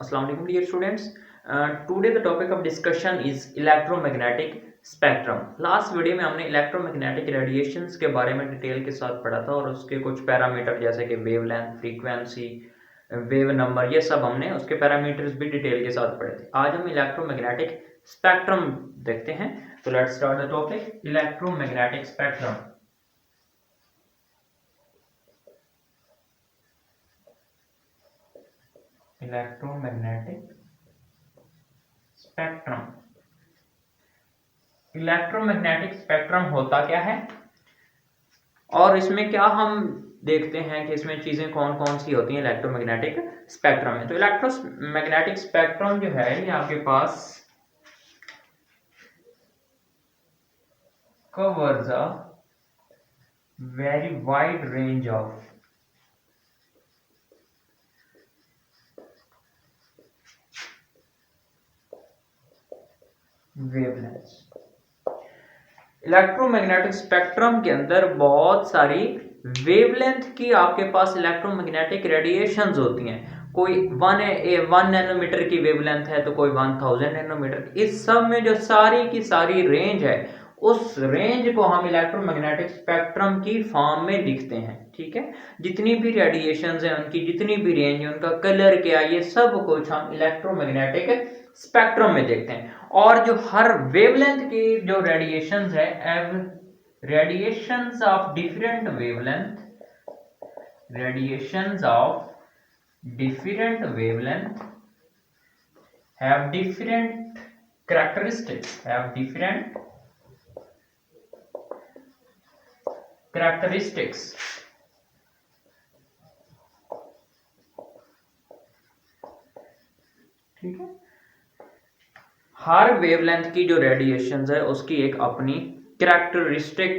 Assalamu alaikum dear students. Today the topic of discussion is electromagnetic spectrum. Last video में हमने electromagnetic radiations के बारे में detail के साथ पढ़ा था और उसके कुछ पैरामीटर जैसे कि वेवलेंथ, फ्रीक्वेंसी, वेव नंबर, ये सब हमने उसके पैरामीटर्स भी डिटेल के साथ पढ़े थे। आज हम इलेक्ट्रोमैग्नेटिक स्पेक्ट्रम देखते हैं। तो let's start the topic electromagnetic spectrum. Electromagnetic spectrum. Electromagnetic spectrum होता क्या है और इसमें क्या हम देखते हैं कि इसमें चीजें कौन कौन सी होती हैं इलेक्ट्रोमैग्नेटिक स्पेक्ट्रम में। तो इलेक्ट्रोमैग्नेटिक स्पेक्ट्रम जो है ये आपके पास covers a very wide range of wavelengths। Electromagnetic spectrum के अंदर बहुत सारी वेवलेंथ की आपके पास इलेक्ट्रोमैग्नेटिक रेडिएशंस होती हैं। कोई 1 नैनोमीटर की वेवलेंथ है तो कोई 1000 नैनोमीटर। इस सब में जो सारी की सारी रेंज है उस रेंज को हम इलेक्ट्रोमैग्नेटिक स्पेक्ट्रम की फॉर्म में लिखते हैं। ठीक है, जितनी भी रेडिएशंस हैं उनकी जितनी भी रेंज है उनका कलर क्या, ये सब कुछ हम इलेक्ट्रोमैग्नेटिक स्पेक्ट्रम में देखते हैं। और जो हर वेवलेंथ की जो रेडिएशंस है, radiations of different wavelength, radiations of different wavelength have different characteristics, ठीक है। हर वेवलेंथ की जो रेडिएशंस है उसकी एक अपनी कैरेक्टरिस्टिक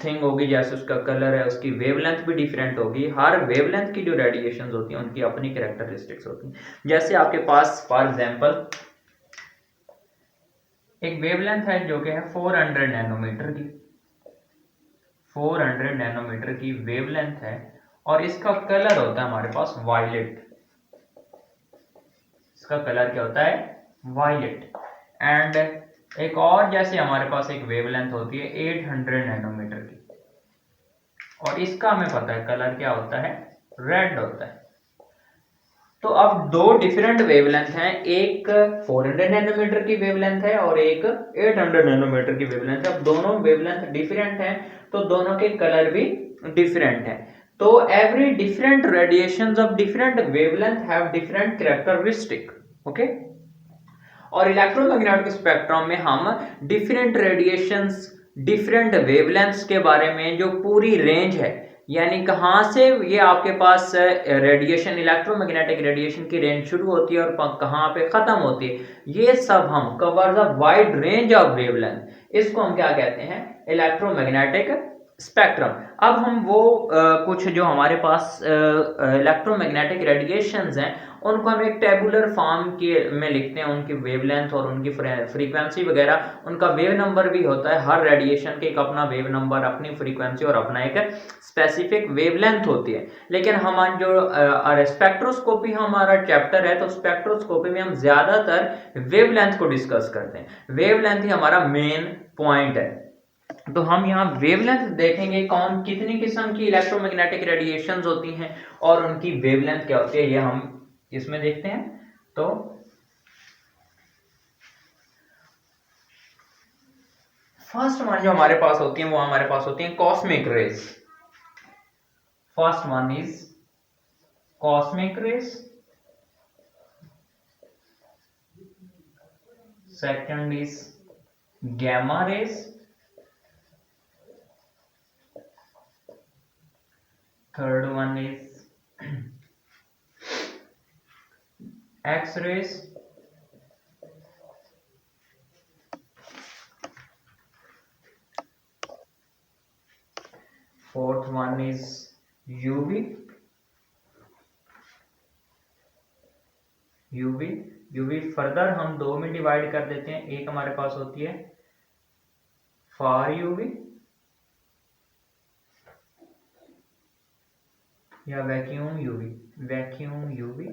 थिंग होगी, जैसे उसका कलर है, उसकी वेवलेंथ भी डिफरेंट होगी। हर वेवलेंथ की जो रेडिएशंस होती हैं उनकी अपनी कैरेक्टरिस्टिक्स होती हैं। जैसे आपके पास फॉर एग्जांपल एक वेवलेंथ है जो कि है 400 नैनोमीटर की, 400 नैनोमीटर की वेवलेंथ है और इसका कलर होता है हमारे पास वायलेट। इसका कलर क्या होता है? वायलेट। एंड एक और जैसे हमारे पास एक वेवलेंथ होती है 800 नैनोमीटर की और इसका हमें पता है कलर क्या होता है? रेड होता है। तो अब दो डिफरेंट वेवलेंथ हैं, एक 400 नैनोमीटर की वेवलेंथ है और एक 800 नैनोमीटर की वेवलेंथ है। अब दोनों वेवलेंथ डिफरेंट हैं तो दोनों के कलर भी डिफरेंट हैं। तो every different radiations of different wavelength have different characteristic. Okay. और इलेक्ट्रोमैग्नेटिक स्पेक्ट्रम में हम डिफरेंट रेडिएशंस, डिफरेंट वेवलेंथ्स के बारे में जो पूरी रेंज है, यानी कहां से ये आपके पास रेडिएशन, इलेक्ट्रोमैग्नेटिक रेडिएशन की रेंज शुरू होती है और कहां पे खत्म होती है, ये सब हम cover the wide range of wavelength, इसको हम क्या कहते हैं? Electromagnetic spectrum. अब हम वो कुछ जो हमारे पास इलेक्ट्रोमैग्नेटिक रेडिएशंस हैं उनको हम एक टेबुलर फॉर्म के में लिखते हैं, उनकी वेवलेंथ और उनकी फ्रीक्वेंसी वगैरह, उनका वेव नंबर भी होता है। हर रेडिएशन के एक अपना वेव नंबर, अपनी फ्रीक्वेंसी और अपना एक स्पेसिफिक वेवलेंथ होती है। लेकिन हमारा जो स्पेक्ट्रोस्कोपी हमारा चैप्टर है तो स्पेक्ट्रोस्कोपी में हम ज्यादातर वेवलेंथ को डिस्कस करते हैं। वेवलेंथ ही हमारा मेन पॉइंट है। तो हम यहाँ वेवलेंथ देखेंगे, कौन कितनी किस्म की इलेक्ट्रोमैग्नेटिक रेडिएशंस होती हैं और उनकी वेवलेंथ क्या होती है, ये हम इसमें देखते हैं। तो फर्स्ट वन जो हमारे पास होती है वो हमारे पास होती है cosmic rays. First one is cosmic rays, second is gamma rays, third one is X rays, fourth one is UV. UV further हम दो में डिवाइड कर देते हैं। एक हमारे पास होती है फार यूवी या vacuum UV,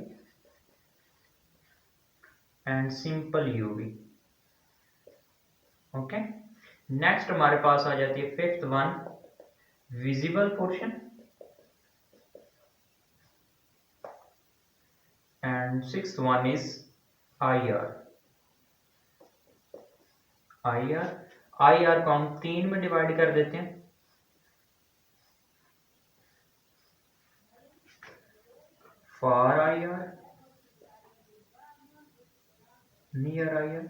and simple UV. Okay, next हमारे पास आ जाती है fifth one, visible portion, and sixth one is IR। IR को हम 3 में डिवाइड कर देते हैं। Far IR, near IR,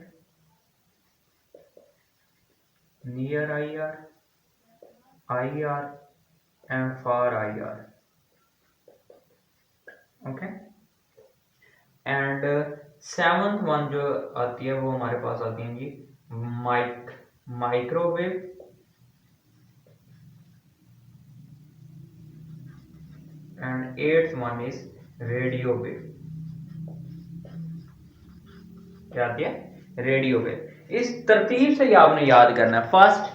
near IR, IR and far IR। Okay, and seventh one जो आती है वो हमारे पास आती है जी microwave, and eighth one is radio wave. क्या आती है? Radio wave. इस तरतीब से आपने याद करना है। First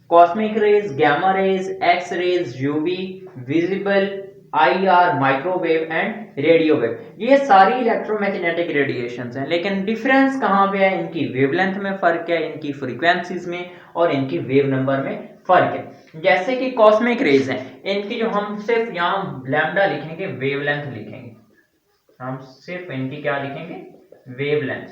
cosmic rays, gamma rays, X rays, UV, visible, IR, microwave and radio wave. ये सारी इलेक्ट्रोमैग्नेटिक रेडिएशंस हैं, लेकिन डिफरेंस कहाँ पे है? इनकी वेवलेंथ में फर्क है, इनकी फ्रीक्वेंसीज में और इनकी वेव नंबर में फर्क है। जैसे कि कॉस्मिक रेज हैं, इनकी जो हम सिर्फ यहाँ लैम्डा लिखेंगे, वेवलेंथ लिखेंगे। हम सिर्फ इनकी क्या लिखेंगे? वेवलेंथ।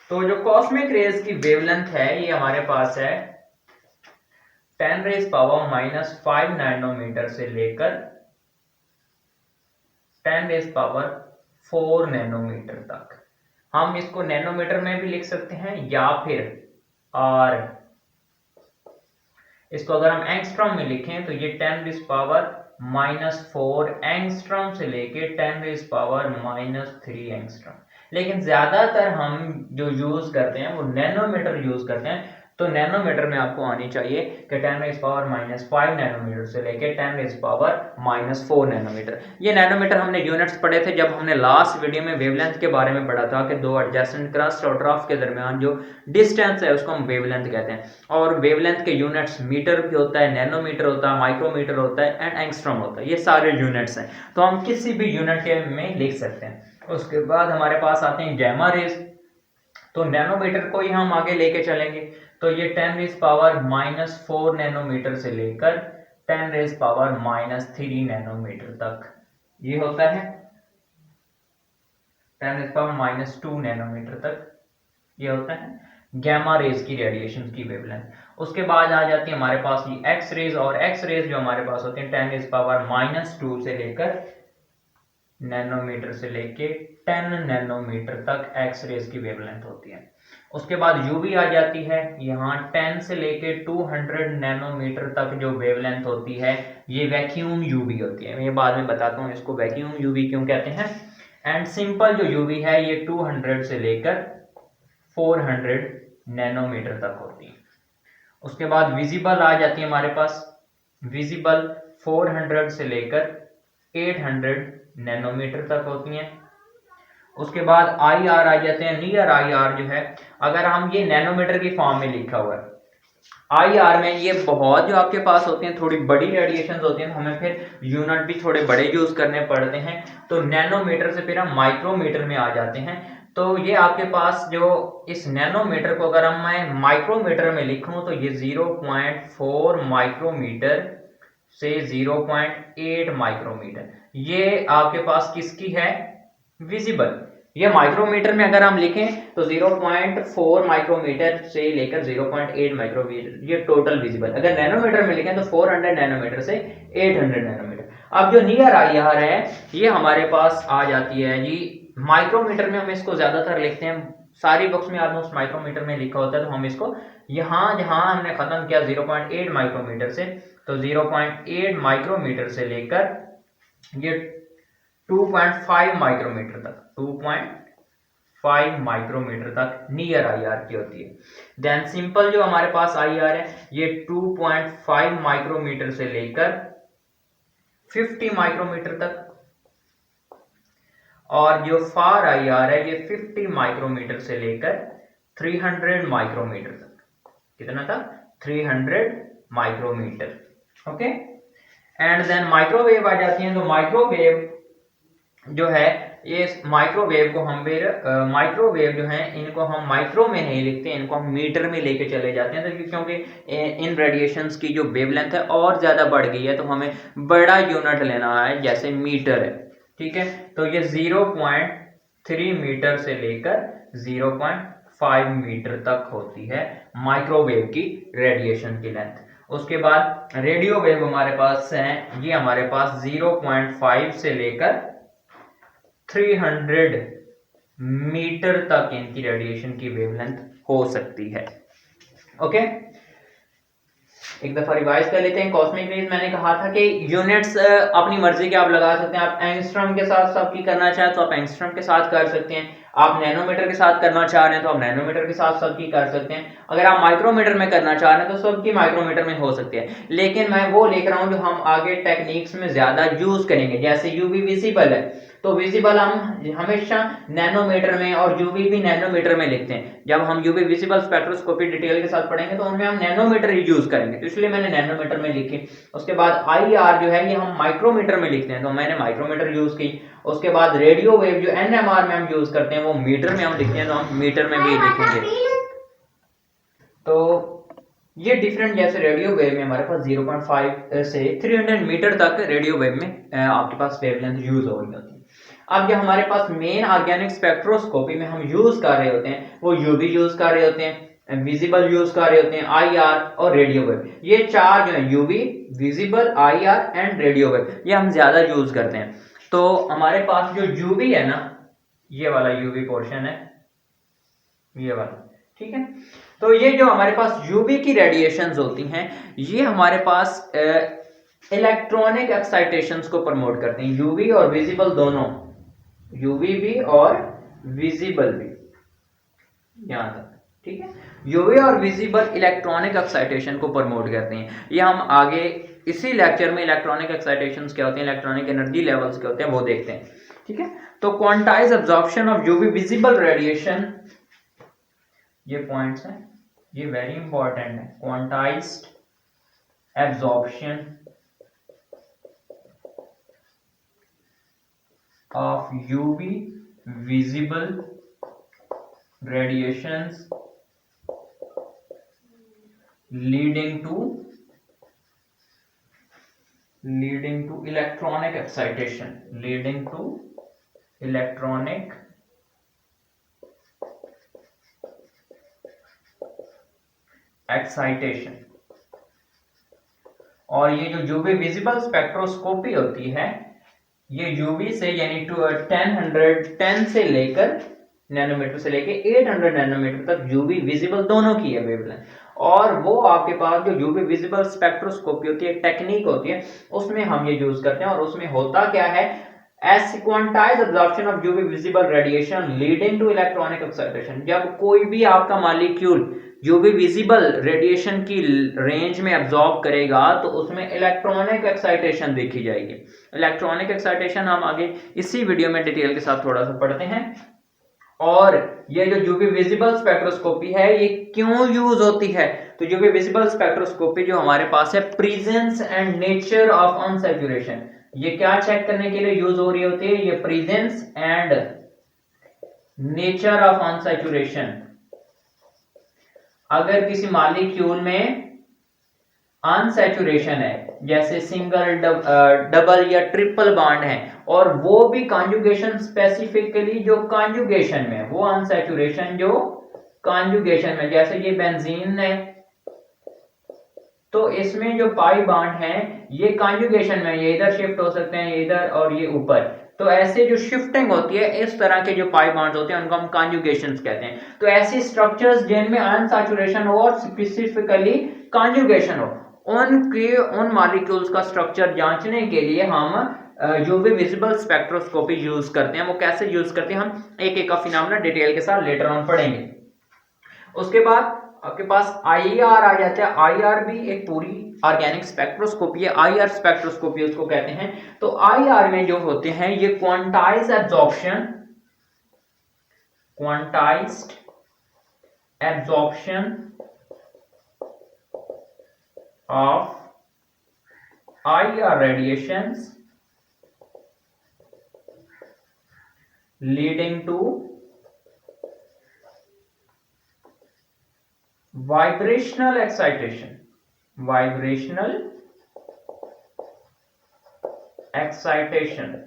तो जो कॉस्मिक रेज की वेवलेंथ है ये हमारे पास है 10⁻⁻5 नैनोमीटर से लेकर 10⁻4 नैनोमीटर तक। हम इसको नैनोमीटर में भी लिख सकते हैं या फिर और इसको अगर हम एंगस्ट्रॉम में लिखें तो ये 10⁻⁻4 एंगस्ट्रॉम से लेके 10⁻⁻3 एंगस्ट्रॉम। लेकिन ज्यादातर हम जो यूज करते हैं वो नैनोमीटर यूज करते हैं। तो नैनोमीटर में आपको आनी चाहिए कि 10⁻⁵ नैनोमीटर से लेके 10⁻⁻4 नैनोमीटर। ये नैनोमीटर हमने यूनिट्स पढ़े थे जब हमने लास्ट वीडियो में वेवलेंथ के बारे में पढ़ा था कि दो एडजेसेंट क्रस्ट और ट्रफ के दरमियान जो डिस्टेंस है उसको हम वेवलेंथ कहते हैं। और वेवलेंथ के यूनिट्स मीटर भी होता है, नैनोमीटर होता है, माइक्रोमीटर होता है एंड एंगस्ट्रॉम होता है। ये सारे यूनिट्स हैं, तो हम किसी भी यूनिट में लिख सकते हैं। उसके बाद हमारे पास आते हैं गैमा रेज। तो नैनोमीटर को ही हम आगे लेके चलेंगे, तो ये 10⁻⁻4 नैनोमीटर से लेकर 10⁻⁻3 नैनोमीटर तक ये होता है। 10⁻⁻2 नैनोमीटर तक ये होता है गैमा रेज की रेडिएशन की वेवलेंथ। उसके बाद आ जाती है हमारे पास ये एक्स रेज, और एक्स रेज जो हमारे पास होती है 10⁻⁻2 से लेकर नैनोमीटर से लेके 10 नैनोमीटर तक एक्स रेज की वेवलेंथ होती है। उसके बाद यूवी आ जाती है, यहाँ 10 से लेके 200 नैनोमीटर तक जो वेवलेंथ होती है ये वैक्यूम यूवी होती है। मैं ये बाद में बताता हूँ इसको वैक्यूम यूवी क्यों कहते हैं। एंड सिंपल जो यूवी है ये 200 से लेकर 400 नैनोमीटर तक होती है। उसके बाद विजिबल आ जाती है हमारे पास। विजिबल 400 से लेकर 800 नैनोमीटर तक होती हैं। उसके बाद IR आ जाते हैं। नियर IR जो है, अगर हम ये नैनोमीटर की फॉर्म में लिखा हुआ है, IR में ये बहुत जो आपके पास होते हैं थोड़ी बड़ी रेडिएशन होती हैं, तो हमें फिर यूनिट भी थोड़े बड़े यूज करने पड़ते हैं। तो नैनोमीटर से फिर हम माइक्रोमीटर में आ जाते हैं। तो ये आपके पास जो इस नैनोमीटर को अगर हम मैं माइक्रोमीटर में लिखूं तो ये 0.4 माइक्रोमीटर से 0.8 माइक्रोमीटर ये आपके पास किसकी है? विजिबल। ये माइक्रोमीटर में अगर हम लिखें तो 0.4 माइक्रोमीटर से लेकर 0.8 माइक्रोमीटर ये टोटल विजिबल। अगर नैनोमीटर में लिखें तो 400 नैनोमीटर से 800 नैनोमीटर। अब जो नियर IR है ये हमारे पास आ जाती है जी माइक्रोमीटर में। हम इसको ज्यादातर लिखते हैं, सारी बुक्स में ऑलमोस्ट माइक्रोमीटर में लिखा होता है, तो हम इसको यहाँ जहां हमने खत्म किया 0.8 माइक्रोमीटर से, तो 0.8 माइक्रोमीटर से लेकर ये 2.5 माइक्रोमीटर तक 2.5 माइक्रोमीटर तक नियर IR की होती है। देन सिंपल जो हमारे पास IR है ये 2.5 माइक्रोमीटर से लेकर 50 माइक्रोमीटर तक, और जो फार IR है ये 50 माइक्रोमीटर से लेकर 300 माइक्रोमीटर तक। कितना तक? 300 micrometre. Okay, and then microwave आ जाती है। तो माइक्रोवेव जो है ये माइक्रोवेव को हम माइक्रोवेव जो है इनको हम माइक्रो में नहीं लिखते, इनको हम मीटर में लेके चले जाते हैं, तो क्योंकि इन रेडिएशंस की जो वेवलेंथ है और ज़्यादा बढ़ गई है, तो हमें बड़ा यूनिट लेना है, जैसे मीटर है। ठीक है, तो ये 0.3 मीटर से लेकर 0.5 मीटर तक होती है माइक्रोवेव की रेडिएशन की लेंथ। उसके बाद रेडियो वेव हमारे पास है, ये हमारे पास 0.5 से लेकर 300 मीटर तक इनकी रेडिएशन की वेवलेंथ हो सकती है। ओके, एक दफा रिवाइज कर लेते हैं। कॉस्मिक रेज मैंने कहा था कि यूनिट्स अपनी मर्जी के आप लगा सकते हैं। आप एंगस्ट्रॉम के साथ सबकी करना चाहें तो आप एंगस्ट्रॉम के साथ कर सकते हैं, आप नैनोमीटर के साथ करना चाह रहे हैं तो आप नैनोमीटर के साथ सबकी कर सकते हैं, अगर आप माइक्रोमीटर में करना चाह रहे हैं तो सबकी माइक्रोमीटर में हो सकती है। लेकिन मैं वो लिख रहा हूं जो हम आगे टेक्निक्स में ज्यादा यूज करेंगे। जैसे यूवी विजिबल है, तो विजिबल हम हमेशा नैनोमीटर में और यूवी भी नैनोमीटर में लिखते हैं। जब हम यूवी विजिबल स्पेक्ट्रोस्कोपी डिटेल के साथ पढ़ेंगे तो उनमें हम नैनोमीटर ही यूज करेंगे, तो इसलिए मैंने नैनोमीटर में लिखी। उसके बाद आईआर जो है ये हम माइक्रोमीटर में लिखते हैं, तो मैंने माइक्रोमीटर यूज की। उसके बाद रेडियो वेव जो एनएमआर में हम यूज करते हैं वो मीटर में हम लिखते हैं, तो हम मीटर में भी लिखेंगे। तो ये डिफरेंट, जैसे रेडियो वेव में हमारे पास 0.5 से 300 मीटर तक रेडियो वेव में आपके पास वेवलेंथ यूज हो रही होती है। अब जो हमारे पास मेन ऑर्गेनिक स्पेक्ट्रोस्कोपी में हम यूज कर रहे होते हैं वो यूवी यूज कर रहे होते हैं, विजिबल यूज कर रहे होते हैं, आईआर और रेडियो वेव। ये चार जो है UV, visible, IR and radio wave, ये हम ज्यादा यूज करते हैं। तो हमारे पास जो यूवी है ना, ये वाला यूवी पोर्शन है, ये वाला, ठीक है। तो ये जो हमारे पास यूवी की रेडिएशंस होती हैं ये हमारे पास इलेक्ट्रॉनिक एक्साइटेशंस को प्रमोट करते हैं, यूवी और विजिबल दोनों, यूवी भी और विजिबल भी, यहां तक, ठीक है। यूवी और विजिबल इलेक्ट्रॉनिक एक्साइटेशन को प्रमोट करते हैं। ये हम आगे इसी लेक्चर में इलेक्ट्रॉनिक एक्साइटेशंस क्या होते हैं, इलेक्ट्रॉनिक एनर्जी लेवल्स क्या होते हैं वो देखते हैं, ठीक है। तो quantize absorption of UV visible radiation, ये पॉइंट्स हैं, ये वेरी इंपॉर्टेंट है। Quantized absorption of UV visible radiations leading to electronic excitation, leading to electronic excitation। और ये जो यूवी विजिबल स्पेक्ट्रोस्कोपी होती है ये यूवी से यानी 10 से लेकर नैनोमीटर से लेके 800 नैनोमीटर तक यूवी विजिबल दोनों की है वेवलेंथ। और वो आपके पास जो यूवी विजिबल स्पेक्ट्रोस्कोपी होती है, क्वांटाइज होती है, उसमें हम ये यूज करते हैं। और उसमें होता क्या है, as quantize absorption of UV visible radiation leading to electronic excitation. जब कोई भी आपका मॉलिक्यूल यूवी विजिबल रेडिएशन की रेंज में एब्जॉर्ब करेगा तो उसमें इलेक्ट्रॉनिक एक्साइटेशन देखी जाएगी। इलेक्ट्रॉनिक एक्साइटेशन हम आगे इसी वीडियो में डिटेल के साथ थोड़ा सा पढ़ते हैं। और ये जो यूवी विजिबल स्पेक्ट्रोस्कोपी है ये क्यों यूज होती है, तो यूवी विजिबल स्पेक्ट्रोस्कोपी जो हमारे पास है, presence and nature of unsaturation, ये क्या चेक करने के लिए यूज हो रही होती है, ये presence and nature of unsaturation. अगर किसी मॉलिक्यूल में अनसैचुरेशन है, जैसे सिंगल, डबल या ट्रिपल बॉन्ड है, और वो भी कॉन्जुगेशन, स्पेसिफिकली जो कॉन्जुगेशन में, वो अनसैचुरेशन जो कॉन्जुगेशन में, जैसे ये बेंजीन है तो इसमें जो पाई बॉन्ड है ये कॉन्जुगेशन में, ये इधर शिफ्ट हो सकते हैं, ये इधर और ये ऊपर। तो ऐसे जो शिफ्टिंग होती है इस तरह के जो पाई बॉन्ड्स होते हैं उनको हम कॉन्जुगेशंस कहते हैं। तो ऐसी स्ट्रक्चर्स जिनमें अनसैचुरेशन हो और स्पेसिफिकली कॉन्जुगेशन हो, उन मॉलिक्यूल्स का स्ट्रक्चर जांचने के लिए हम यूवी विजिबल स्पेक्ट्रोस्कोपी यूज करते हैं। वो कैसे यूज करते हैं हम एक एक का फिनोमेना डिटेल के साथ लेटर ऑन पढ़ेंगे। उसके बाद आपके पास आईआर आ जाता है। आईआर भी एक पूरी ऑर्गेनिक स्पेक्ट्रोस्कोपी है, आईआर स्पेक्ट्रोस्कोपी उसको कहते हैं। तो आईआर में जो होते हैं ये quantized absorption of IR radiations leading to vibrational excitation, vibrational excitation.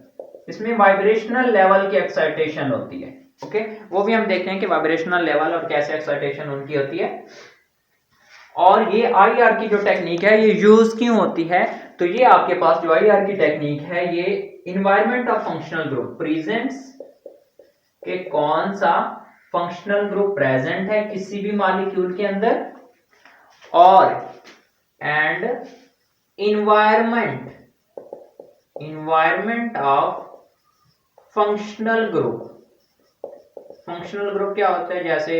इसमें वाइब्रेशनल लेवल की एक्साइटेशन होती है। ओके, वो भी हम देखते हैं कि वाइब्रेशनल लेवल और कैसे एक्साइटेशन उनकी होती है। और ये आईआर की जो टेक्निक है ये यूज क्यों होती है, तो ये आपके पास जो आईआर की टेक्निक है ये environment of functional group presence के कौन सा फंक्शनल ग्रुप प्रेजेंट है किसी भी मॉलिक्यूल के अंदर, और and environment of functional group. Functional group क्या होता है, जैसे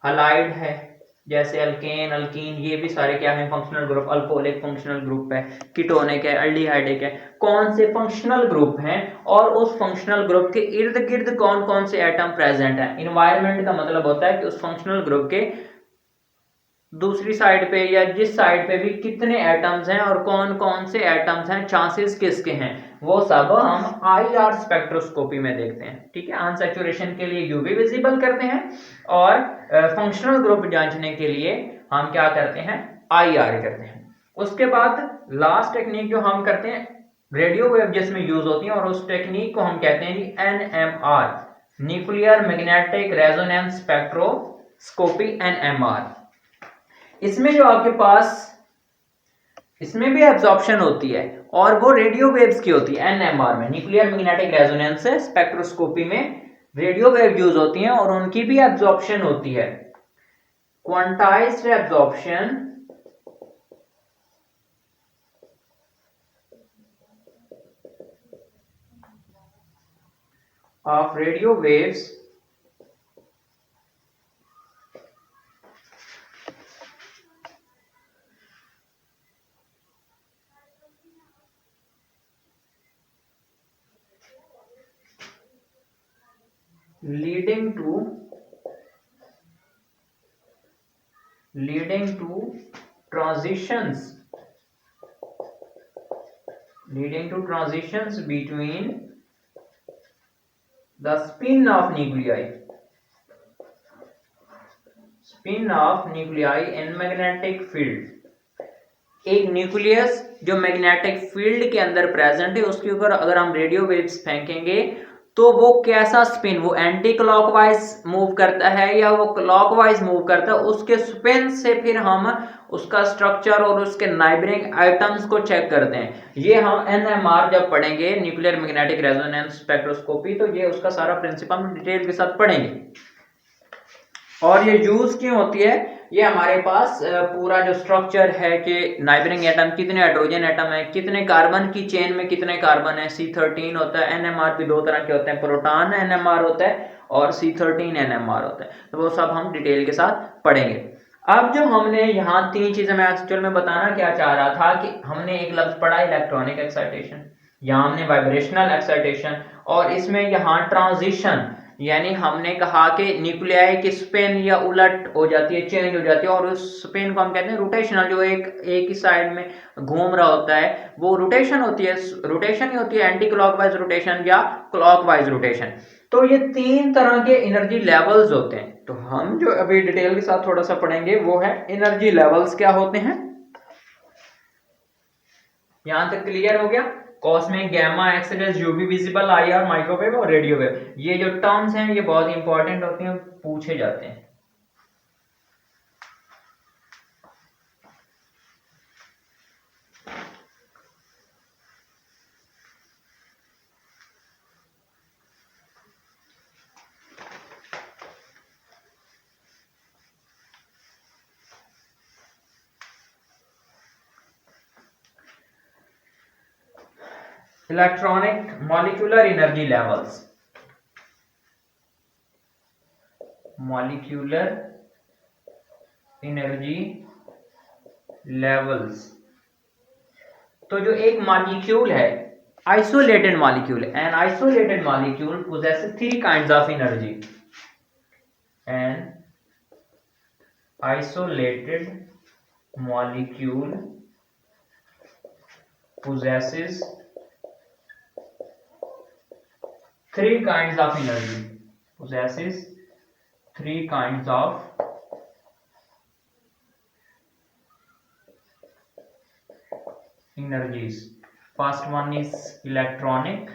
हलाइड है, जैसे अल्केन अल्कीन, ये भी सारे क्या है functional group. Alcoholic functional group है, कीटोनिक है, एल्डिहाइडिक है। कौन से फंक्शनल ग्रुप हैं और उस फंक्शनल ग्रुप के इर्द गिर्द कौन कौन से एटम प्रेजेंट है। इन्वायरमेंट का मतलब होता है कि उस फंक्शनल ग्रुप के दूसरी साइड पे या जिस साइड पे भी कितने एटम्स हैं और कौन कौन से एटम्स हैं, चांसेस किसके हैं, वो सब हम आईआर स्पेक्ट्रोस्कोपी में देखते हैं। ठीक है, अनसैचुरेशन के लिए यूवी विजिबल करते हैं और फंक्शनल ग्रुप जांचने के लिए हम क्या करते हैं, आईआर करते हैं। उसके बाद लास्ट टेक्निक जो हम करते हैं रेडियो वेव जिसमें यूज होती है, और उस टेक्निक को हम कहते हैं NMR, nuclear magnetic resonance spectroscopy, NMR. इसमें जो आपके पास इसमें भी एब्जॉर्प्शन होती है और वो रेडियो वेव्स की होती है। एनएमआर में, न्यूक्लियर मैग्नेटिक रेजोनेंस स्पेक्ट्रोस्कोपी में रेडियो वेव यूज होती हैं और उनकी भी एब्जॉर्प्शन होती है। Quantized absorption of radio waves leading to transitions between the spin of nuclei in magnetic field। एक न्यूक्लियस जो मैग्नेटिक फील्ड के अंदर प्रेजेंट है उसके ऊपर अगर हम रेडियो वेव्स फेंकेंगे तो वो कैसा स्पिन, वो एंटी क्लॉकवाइज मूव करता है या वो क्लॉकवाइज मूव करता है, उसके स्पिन से फिर हम उसका स्ट्रक्चर और उसके नाइबरिंग आइटम्स को चेक करते हैं। ये हम एनएमआर जब पढ़ेंगे, न्यूक्लियर मैग्नेटिक रेजोनेंस स्पेक्ट्रोस्कोपी, तो ये उसका सारा प्रिंसिपल हम डिटेल के साथ पढ़ेंगे। और ये यूज क्यों होती है, ये हमारे पास पूरा जो स्ट्रक्चर है कि नाइबरिंग एटम कितने हाइड्रोजन एटम है, कितने कार्बन की चेन में कितने कार्बन है, C13 होता है। एनएमआर भी दो तरह के होते हैं, प्रोटॉन एनएमआर होता है और C13 एनएमआर होता है। तो वो सब हम डिटेल के साथ पढ़ेंगे। अब जो हमने यहाँ तीन चीजें, मैं एक्चुअल में बताना क्या चाह रहा था कि हमने एक लफ्ज पढ़ा इलेक्ट्रॉनिक एक्साइटेशन, यहाँ हमने वाइब्रेशनल एक्साइटेशन, और इसमें यहाँ ट्रांजिशन, यानी हमने कहा कि न्यूक्लियाई की स्पिन या उलट हो जाती है, चेंज हो जाती है, और उस स्पिन को हम कहते हैं रोटेशनल, जो एक ही साइड में घूम रहा होता है वो रोटेशन होती है। रोटेशन ही होती है एंटी क्लॉकवाइज रोटेशन या क्लॉकवाइज रोटेशन। तो ये तीन तरह के एनर्जी लेवल्स होते हैं। तो हम जो अभी डिटेल के साथ थोड़ा सा पढ़ेंगे वो है एनर्जी लेवल्स क्या होते हैं। यहां तक क्लियर हो गया। Cosmic, gamma, X rays, UV visible, IR, microwave और रेडियो वेव, ये जो टर्म्स हैं ये बहुत इंपॉर्टेंट होते हैं, पूछे जाते हैं। Electronic molecular energy levels, molecular energy levels. तो जो एक मॉलिक्यूल है, isolated molecule, an isolated molecule possesses three kinds of energy। An isolated molecule possesses three kinds of energy, possesses three kinds of energies. First one is electronic,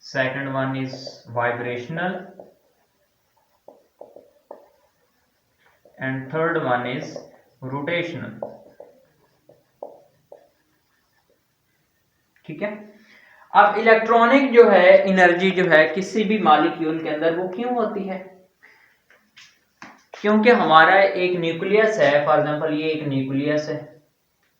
second one is vibrational, and third one is rotational. ठीक है। अब electronic जो है energy जो है किसी भी molecule के अंदर वो क्यों होती है? क्योंकि हमारा एक न्यूक्लियस है, फॉर एग्जांपल ये एक न्यूक्लियस है,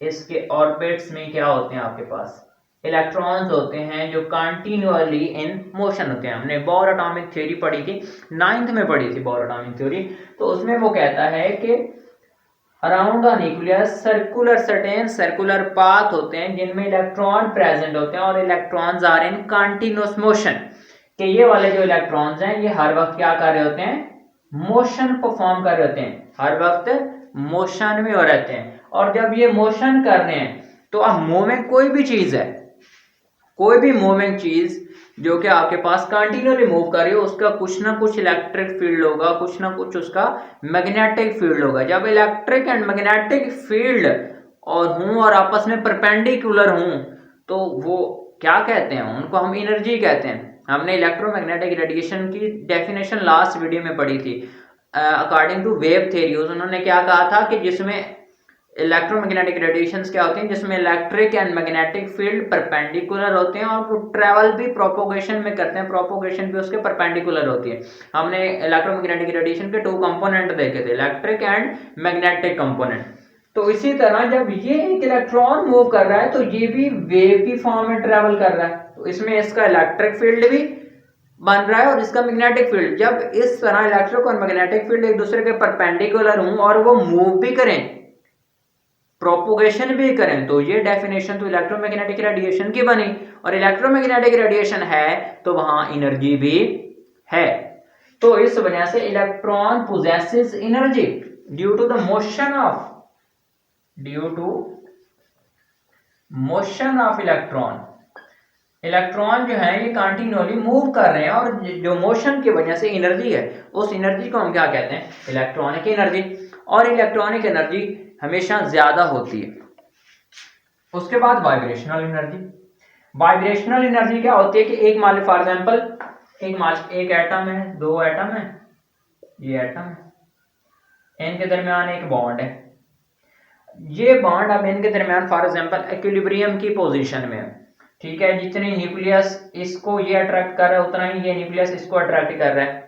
इसके ऑर्बिट्स में क्या होते हैं आपके पास इलेक्ट्रॉन्स होते हैं जो कंटिन्यूअली इन मोशन होते हैं। हमने बोर एटॉमिक थ्योरी पढ़ी थी, 9th में पढ़ी थी बोर एटॉमिक थ्योरी। तो उसमें वो कहता है कि around the nucleus circular path होते हैं जिनमें इलेक्ट्रॉन प्रेजेंट होते हैं और electrons are in continuous motion. कि ये वाले जो इलेक्ट्रॉन्स हैं ये हर वक्त क्या कर रहे होते हैं? मोशन परफॉर्म कर रहे होते हैं, हर वक्त मोशन में हो रहते हैं। और जब ये मोशन कर रहे हैं तो अब मूविंग कोई भी चीज है, कोई भी मूविंग चीज जो कि आपके पास कंटिन्यूअली मूव कर रही हो उसका कुछ ना कुछ इलेक्ट्रिक फील्ड होगा, कुछ ना कुछ उसका मैग्नेटिक फील्ड होगा। जब इलेक्ट्रिक एंड मैग्नेटिक फील्ड और आपस में परपेंडिकुलर हूं तो वो क्या कहते हैं? उनको हम एनर्जी कहते हैं। हमने इलेक्ट्रोमैग्नेटिक रेडिएशन की डेफिनेशन लास्ट वीडियो में पढ़ी थी। अकॉर्डिंग टू वेव थ्योरी उन्होंने क्या कहा था कि जिसमें इलेक्ट्रोमैग्नेटिक रेडिएशंस क्या होते हैं, जिसमें electric and magnetic field perpendicular होते हैं और वो ट्रेवल भी प्रोपोगेशन में करते हैं, प्रोपोगेशन भी उसके परपेंडिकुलर होती है। हमने इलेक्ट्रोमैग्नेटिक रेडिएशन के 2 कंपोनेंट देखे थे, इलेक्ट्रिक एंड मैग्नेटिक कंपोनेंट। तो इसी तरह जब ये एक इलेक्ट्रॉन मूव कर रहा है तो ये भी वेव की फॉर्म में ट्रेवल कर रहा है, तो इसमें इसका इलेक्ट्रिक फील्ड भी बन रहा है और इसका मैग्नेटिक फील्ड। जब इस तरह इलेक्ट्रिक और मैग्नेटिक फील्ड एक दूसरे के परपेंडिकुलर हों और वो मूव भी करें, प्रोपोगेशन भी करें, तो ये डेफिनेशन तो इलेक्ट्रोमैग्नेटिक रेडिएशन की बनी। और इलेक्ट्रोमैग्नेटिक रेडिएशन है तो वहां एनर्जी भी है। तो इस वजह से electron possesses energy due to the motion of electron. Electron जो है ये कंटिन्यूअली मूव कर रहे हैं और जो मोशन की वजह से एनर्जी है उस एनर्जी को हम क्या कहते हैं? Electronic energy. और इलेक्ट्रॉनिक एनर्जी हमेशा ज्यादा होती है। उसके बाद वाइब्रेशनल एनर्जी। वाइब्रेशनल एनर्जी क्या होती है कि एक मान फॉर एग्जांपल एक एटम है, 2 एटम है, ये एटम है, इनके दरमियान एक बॉन्ड है। ये बॉन्ड अब इनके दरमियान फॉर एग्जांपल इक्विलिब्रियम की पोजीशन में है, ठीक है। जितनी न्यूक्लियस इसको ये अट्रैक्ट कर रहा है उतना ही ये न्यूक्लियस इसको अट्रैक्ट कर रहा है।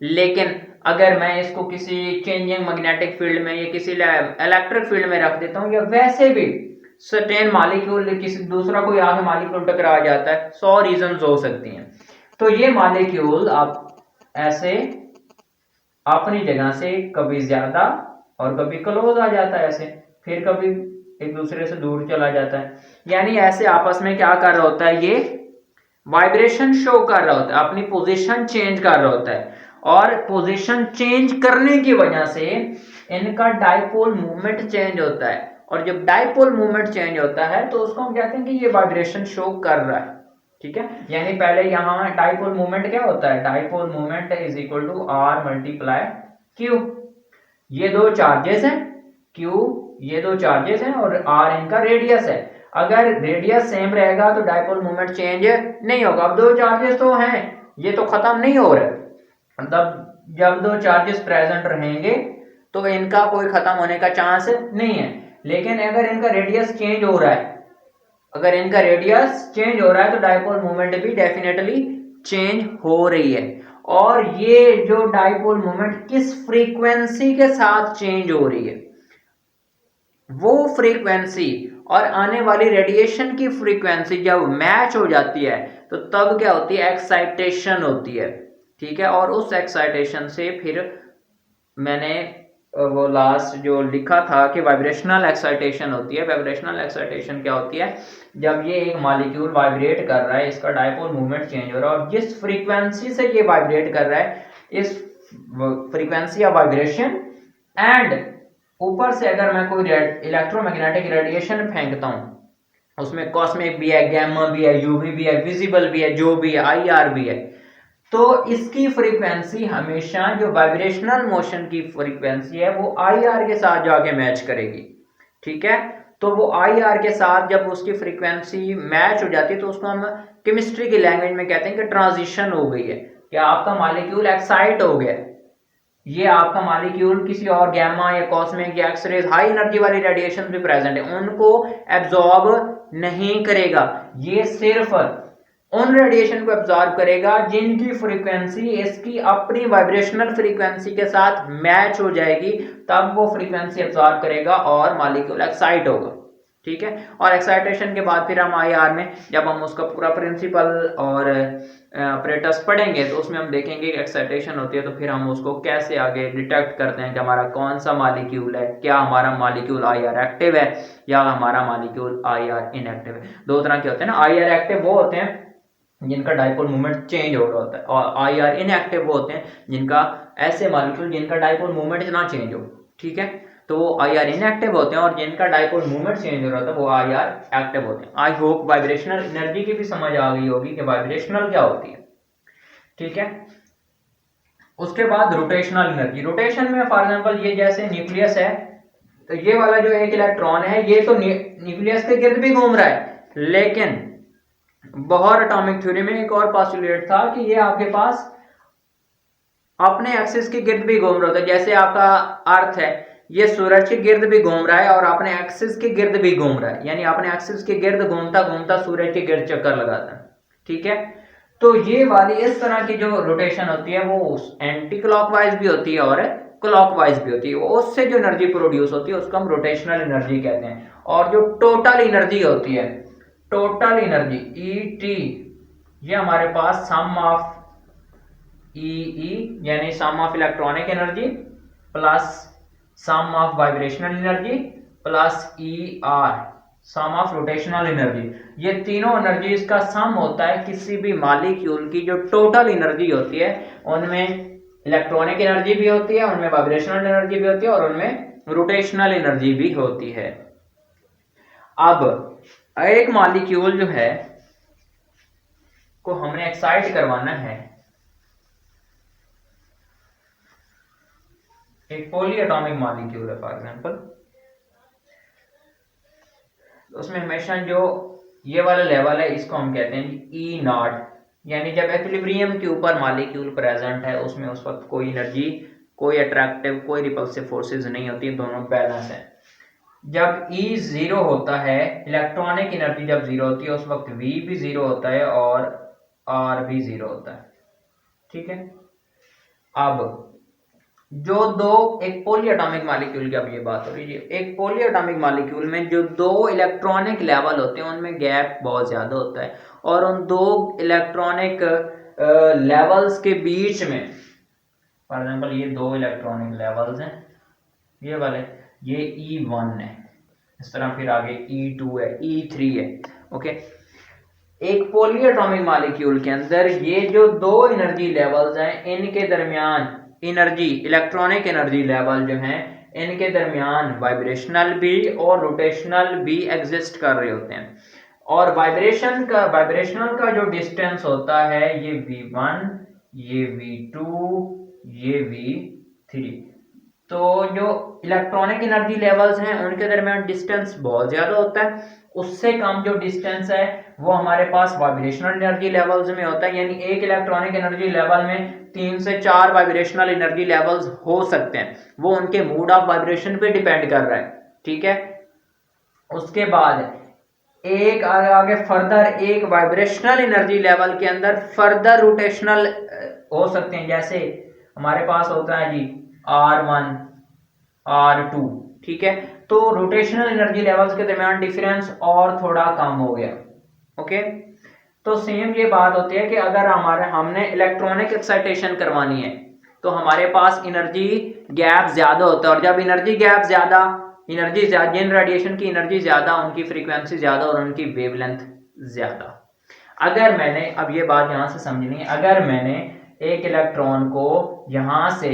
लेकिन अगर मैं इसको किसी चेंजिंग मैग्नेटिक फील्ड में या किसी इलेक्ट्रिक फील्ड में रख देता हूं या वैसे भी सर्टेन मॉलिक्यूल किसी दूसरा कोई आगे मॉलिक्यूल टकरा जाता है, 100 रीजंस हो सकती हैं। तो ये मॉलिक्यूल आप ऐसे अपनी जगह से कभी ज्यादा और कभी क्लोज आ जाता है ऐसे, फिर कभी एक दूसरे से दूर चला जाता है। यानी ऐसे आपस में क्या कर रहा होता है? ये वाइब्रेशन शो कर रहा होता है, अपनी पोजीशन चेंज कर रहा होता है। और पोजीशन चेंज करने की वजह से इनका डाइपोल मूवमेंट चेंज होता है। और जब डाइपोल मूवमेंट चेंज होता है तो उसको हम कहते हैं कि ये वाइब्रेशन शो कर रहा है, ठीक है। यानी पहले यहाँ डाइपोल मूवमेंट क्या होता है? Dipole movement is equal to R multiply Q। ये 2 चार्जेस हैं, Q ये 2 चार्जेस हैं और R इनका रेडियस है। अगर रेडियस सेम रहेगा तो डाइपोल मूवमेंट चेंज नहीं होगा। अब 2 चार्जेस तो हैं, ये तो खत्म नहीं हो रहे, मतलब जब 2 चार्जेस प्रेजेंट रहेंगे तो इनका कोई खत्म होने का चांस नहीं है। लेकिन अगर इनका रेडियस चेंज हो रहा है, तो डाइपोल मूवमेंट भी डेफिनेटली चेंज हो रही है। और ये जो डाइपोल मूवमेंट किस फ्रीक्वेंसी के साथ चेंज हो रही है, वो फ्रीक्वेंसी और आने वाली रेडिएशन की फ्रीक्वेंसी जब मैच हो जाती है तो तब क्या होती है? एक्साइटेशन होती है, ठीक है। और उस एक्साइटेशन से फिर मैंने वो लास्ट जो लिखा था कि वाइब्रेशनल एक्साइटेशन होती है। वाइब्रेशनल एक्साइटेशन क्या होती है? जब ये एक मॉलिक्यूल वाइब्रेट कर रहा है, इसका डाइपोल मूवमेंट चेंज हो रहा है और जिस फ्रीक्वेंसी से ये वाइब्रेट कर रहा है, इस फ्रीक्वेंसी ऑफ वाइब्रेशन एंड ऊपर से अगर मैं कोई इलेक्ट्रोमैग्नेटिक रेडिएशन फेंकता हूं उसमें कॉस्मिक भी है, गैमा भी है, यूवी भी है, विजिबल भी है, जो भी है, आईआर भी है। तो इसकी फ्रीक्वेंसी हमेशा जो वाइब्रेशनल मोशन की फ्रीक्वेंसी है वो आईआर के साथ जाके मैच करेगी, ठीक है। तो वो आईआर के साथ जब उसकी फ्रीक्वेंसी मैच हो जाती है तो उसको हम केमिस्ट्री की लैंग्वेज में कहते हैं कि ट्रांजिशन हो गई है, कि आपका मॉलिक्यूल एक्साइट हो गया। ये आपका मॉलिक्यूल किसी और गैमा या कॉस्मिक या एक्सरेज हाई एनर्जी वाली रेडिएशन भी प्रेजेंट है उनको एब्जॉर्ब नहीं करेगा, ये सिर्फ उन रेडिएशन को एब्जॉर्ब करेगा जिनकी फ्रीक्वेंसी इसकी अपनी वाइब्रेशनल फ्रीक्वेंसी के साथ मैच हो जाएगी, तब वो फ्रीक्वेंसी एब्जॉर्ब करेगा और मॉलिक्यूल एक्साइट होगा, ठीक है। और एक्साइटेशन के बाद फिर हम आईआर में जब हम उसका पूरा प्रिंसिपल और ऑपरेटर्स पढ़ेंगे तो उसमें हम देखेंगे कि एक्साइटेशन होती है तो फिर हम उसको कैसे आगे डिटेक्ट करते हैं कि हमारा कौन सा मॉलिक्यूल है, क्या हमारा मॉलिक्यूल आईआर एक्टिव है या हमारा मॉलिक्यूल आईआर इनएक्टिव है। दो तरह के होते हैं ना, आईआर एक्टिव वो होते हैं जिनका डाइपोल मूवमेंट चेंज हो रहा होता है, और आईआर इनएक्टिव वो होते हैं जिनका ऐसे मॉलिक्यूल जिनका डाइपोल मूवमेंट ना चेंज हो, ठीक है। तो वो आईआर इनएक्टिव होते हैं और जिनका डाइपोल मूवमेंट चेंज हो रहा होता है वो आईआर एक्टिव होते हैं। आई होप वाइब्रेशनल एनर्जी की भी समझ आ गई होगी कि वाइब्रेशनल क्या होती है, ठीक है। उसके बाद रोटेशनल एनर्जी, रोटेशन में फॉर एग्जांपल ये जैसे न्यूक्लियस है तो ये वाला जो एक इलेक्ट्रॉन है ये तो न्यूक्लियस के गिर्द भी घूम रहा है, लेकिन बोहर एटॉमिक थ्योरी में एक और पॉस्टुलेट था कि ये आपके पास अपने एक्सिस के गिर्द भी घूम रहा होता है। जैसे आपका अर्थ है ये सूरज के गिर्द भी घूम रहा है और अपने एक्सिस के गिर्द भी घूम रहा है, यानी अपने एक्सिस के गिर्द घूमता घूमता सूरज के गिर्द चक्कर लगाता है, ठीक है। तो ये वाली इस तरह की जो रोटेशन होती है वो एंटी क्लॉकवाइज भी होती है और क्लॉकवाइज भी होती है, उससे जो एनर्जी प्रोड्यूस होती है उसको हम रोटेशनल एनर्जी कहते हैं। और जो टोटल एनर्जी होती है, टोटल एनर्जी ईटी, ये हमारे पास सम ऑफ ई यानी sum of electronic energy plus sum of vibrational energy plus E R sum of rotational energy, ये तीनों एनर्जीज का सम होता है किसी भी मॉलिक्यूल की जो टोटल एनर्जी होती है। उनमें इलेक्ट्रॉनिक एनर्जी भी होती है, उनमें वाइब्रेशनल एनर्जी भी होती है और उनमें रोटेशनल एनर्जी भी होती है। अब एक मॉलिक्यूल जो है को हमने एक्साइट करवाना है, एक पॉली एटॉमिक मॉलिक्यूल है फॉर एग्जांपल, तो उसमें हमेशा जो ये वाला लेवल है इसको हम कहते हैं ई नॉट, यानी जब इक्विलिब्रियम के ऊपर मॉलिक्यूल प्रेजेंट है उसमें उस वक्त कोई एनर्जी, कोई अट्रैक्टिव, कोई रिपल्सिव फोर्सेस नहीं होती, दोनों बैलेंस है। जब E जीरो होता है, इलेक्ट्रॉनिक एनर्जी जब जीरो होती है उस वक्त V भी जीरो होता है और R भी जीरो होता है, ठीक है। अब जो दो, एक पॉली एटॉमिक मॉलिक्यूल की अब ये बात हो रही है, एक पॉली एटॉमिक मॉलिक्यूल में जो दो इलेक्ट्रॉनिक लेवल होते हैं उनमें गैप बहुत ज्यादा होता है और उन दो इलेक्ट्रॉनिक लेवल्स के बीच में, फॉर एग्जांपल ये दो इलेक्ट्रॉनिक लेवल्स हैं, ये वाले, ये E1 है, इस तरह फिर आगे E2 है, E3 है, ओके। एक पॉली एटॉमिक मॉलिक्यूल के अंदर ये जो दो एनर्जी लेवल्स हैं इनके दरमियान एनर्जी, इलेक्ट्रॉनिक एनर्जी लेवल जो हैं इनके दरमियान वाइब्रेशनल भी और रोटेशनल भी एग्जिस्ट कर रहे होते हैं। और वाइब्रेशनल का जो डिस्टेंस होता है ये V1, ये V2, ये V3। तो जो इलेक्ट्रॉनिक एनर्जी लेवल्स हैं उनके दरमियान डिस्टेंस बहुत ज्यादा होता है, उससे कम जो डिस्टेंस है वो हमारे पास वाइब्रेशनल एनर्जी लेवल्स में होता है, यानी एक इलेक्ट्रॉनिक एनर्जी लेवल में 3 से 4 वाइब्रेशनल एनर्जी लेवल्स हो सकते हैं, वो उनके मूड ऑफ वाइब्रेशन पे डिपेंड कर रहा है, ठीक है। उसके बाद एक आगे फर्दर एक वाइब्रेशनल एनर्जी लेवल के अंदर फर्दर रोटेशनल हो सकते हैं, जैसे हमारे पास होता है जी R1, R2, ठीक है। तो रोटेशनल एनर्जी लेवल्स के दरमियान डिफरेंस और थोड़ा कम हो गया, ओके। तो सेम ये बात होती है कि अगर हमने इलेक्ट्रॉनिक एक्साइटेशन करवानी है तो हमारे पास एनर्जी गैप ज्यादा होता है, और जब एनर्जी गैप ज्यादा, जिन रेडिएशन की एनर्जी ज्यादा उनकी फ्रीक्वेंसी ज्यादा और उनकी वेवलेंथ ज्यादा। अगर मैंने, अब ये बात यहां से समझनी है, अगर मैंने एक इलेक्ट्रॉन को यहां से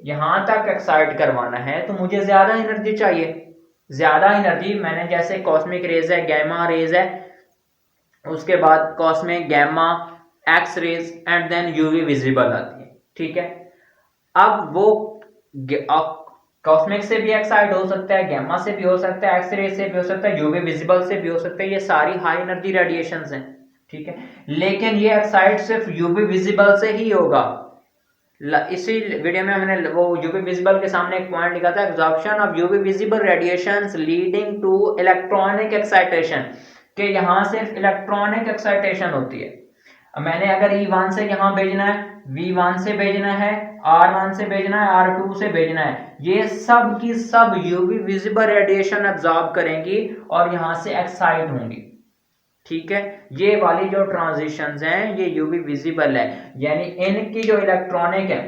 यहां तक एक्साइट करवाना है तो मुझे ज्यादा एनर्जी चाहिए, ज्यादा एनर्जी, मैंने जैसे कॉस्मिक रेज है, गैमा रेज है, उसके बाद cosmic, gamma, X rays and then UV visible आती है, ठीक है। अब वो कॉस्मिक से भी एक्साइट हो सकता है, गैमा से भी हो सकता है, एक्स रे से भी हो सकता है, यूवी विजिबल से भी हो सकता है, ये सारी हाई एनर्जी रेडिएशंस हैं, ठीक है। लेकिन ये एक्साइट सिर्फ यूवी विजिबल से ही होगा। इसी वीडियो में हमने वो यूवी विजिबल के सामने एक पॉइंट लिखा था, absorption of UV visible radiations leading to electronic excitation, कि यहां सिर्फ इलेक्ट्रॉनिक एक्साइटेशन होती है। मैंने अगर E1 से यहां भेजना है, V1 से भेजना है, R1 से भेजना है, R2 से भेजना है, ये सब की सब यूवी विजिबल रेडिएशन एब्जॉर्ब करेंगी और यहां से एक्साइट होंगी, ठीक है। ये वाली जो ट्रांजिशंस हैं ये यूवी विजिबल है, यानी इनकी जो इलेक्ट्रॉनिक है,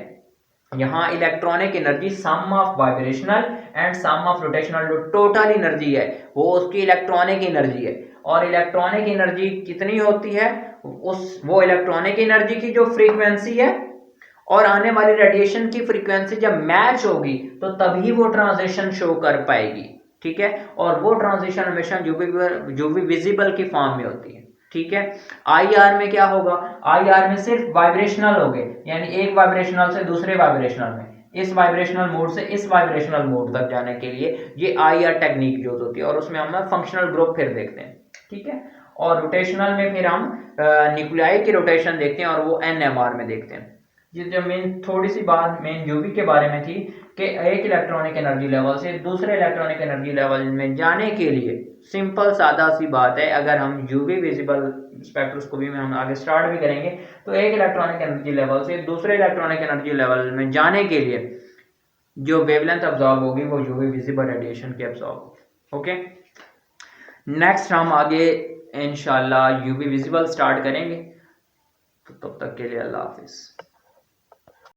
यहाँ electronic energy sum of vibrational and sum of rotational, जो टोटल एनर्जी है वो उसकी इलेक्ट्रॉनिक एनर्जी है। और इलेक्ट्रॉनिक एनर्जी कितनी होती है, वो इलेक्ट्रॉनिक एनर्जी की जो फ्रीक्वेंसी है और आने वाली रेडिएशन की फ्रीक्वेंसी जब मैच होगी तो तभी वो ट्रांजिशन शो कर पाएगी, ठीक है। और वो ट्रांजिशन हमेशा यूवी विजिबल की फॉर्म में होती है, ठीक है। IR में क्या होगा, IR में सिर्फ वाइब्रेशनल हो गए, यानी एक वाइब्रेशनल से दूसरे वाइब्रेशनल में, इस वाइब्रेशनल मोड से इस वाइब्रेशनल मोड तक जाने के लिए ये IR टेक्निक यूज होती है, और उसमें हम फंक्शनल ग्रुप फिर देखते हैं, ठीक है। और रोटेशनल में फिर हम न्यूक्लियाई की रोटेशन देखते हैं और वो NMR में देखते हैं। ये जो मेन थोड़ी सी बात मेन यूवी के बारे में थी कि एक इलेक्ट्रॉनिक एनर्जी लेवल से दूसरे इलेक्ट्रॉनिक एनर्जी लेवल में जाने के लिए सिंपल सादा सी बात है, अगर हम यूवी विजिबल स्पेक्ट्रोस्कोपी में हम आगे स्टार्ट भी करेंगे, तो एक इलेक्ट्रॉनिक एनर्जी लेवल से दूसरे इलेक्ट्रॉनिक एनर्जी लेवल में जाने के लिए जो वेवलेंथ अब्जॉर्ब होगी वो यूवी विजिबल रेडिएशन की अब्जॉर्ब होगी, ओके। नेक्स्ट हम आगे इंशाल्लाह यूवी विजिबल स्टार्ट करेंगे, तो तब तक के लिए अल्लाह हाफिज।